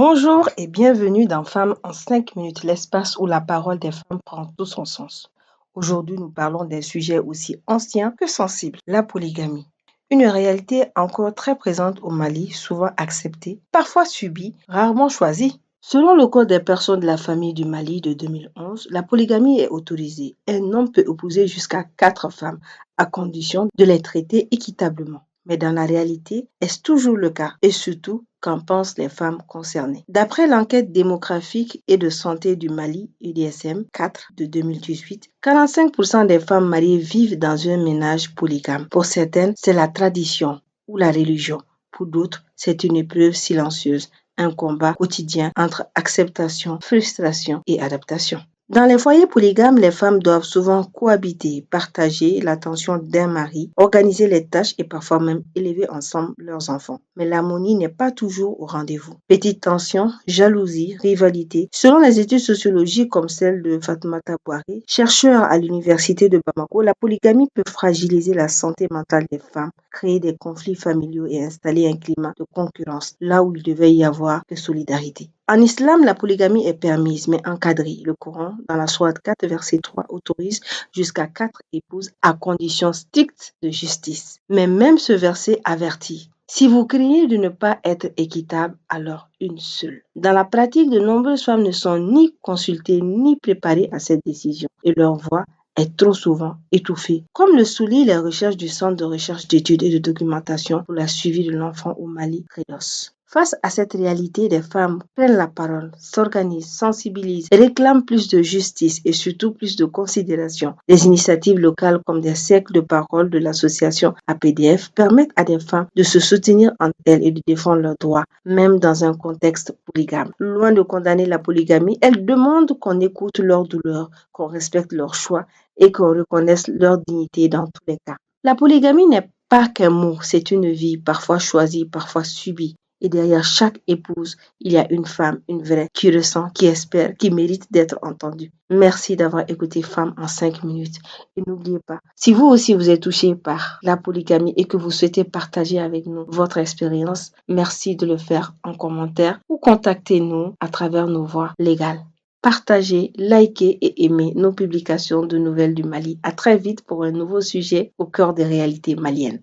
Bonjour et bienvenue dans Femmes en 5 minutes, l'espace où la parole des femmes prend tout son sens. Aujourd'hui, nous parlons d'un sujet aussi ancien que sensible, la polygamie. Une réalité encore très présente au Mali, souvent acceptée, parfois subie, rarement choisie. Selon le Code des personnes de la famille du Mali de 2011, la polygamie est autorisée. Un homme peut épouser jusqu'à 4 femmes, à condition de les traiter équitablement. Mais dans la réalité, est-ce toujours le cas? Et surtout, qu'en pensent les femmes concernées? D'après l'enquête démographique et de santé du Mali, UDSM 4 de 2018, 45% des femmes mariées vivent dans un ménage polygame. Pour certaines, c'est la tradition ou la religion. Pour d'autres, c'est une épreuve silencieuse, un combat quotidien entre acceptation, frustration et adaptation. Dans les foyers polygames, les femmes doivent souvent cohabiter, partager l'attention d'un mari, organiser les tâches et parfois même élever ensemble leurs enfants. Mais l'harmonie n'est pas toujours au rendez-vous. Petites tensions, jalousie, rivalité. Selon les études sociologiques comme celle de Fatoumata Bouhari, chercheur à l'université de Bamako, la polygamie peut fragiliser la santé mentale des femmes, créer des conflits familiaux et installer un climat de concurrence là où il devait y avoir de solidarité. En islam, la polygamie est permise mais encadrée. Le Coran, dans la sourate 4, verset 3, autorise jusqu'à 4 épouses à condition stricte de justice. Mais même ce verset avertit: si vous craignez de ne pas être équitable, alors une seule. Dans la pratique, de nombreuses femmes ne sont ni consultées ni préparées à cette décision et leur voix est trop souvent étouffée. Comme le soulignent les recherches du Centre de recherche d'études et de documentation pour la suivi de l'enfant au Mali, CREDOS. Face à cette réalité, les femmes prennent la parole, s'organisent, sensibilisent, réclament plus de justice et surtout plus de considération. Des initiatives locales comme des cercles de parole de l'association APDF permettent à des femmes de se soutenir entre elles et de défendre leurs droits, même dans un contexte polygame. Loin de condamner la polygamie, elles demandent qu'on écoute leurs douleurs, qu'on respecte leurs choix et qu'on reconnaisse leur dignité dans tous les cas. La polygamie n'est pas qu'un mot, c'est une vie, parfois choisie, parfois subie. Et derrière chaque épouse, il y a une femme, une vraie, qui ressent, qui espère, qui mérite d'être entendue. Merci d'avoir écouté Femmes en 5 minutes. Et n'oubliez pas, si vous aussi vous êtes touché par la polygamie et que vous souhaitez partager avec nous votre expérience, merci de le faire en commentaire ou contactez-nous à travers nos voies légales. Partagez, likez et aimez nos publications de nouvelles du Mali. À très vite pour un nouveau sujet au cœur des réalités maliennes.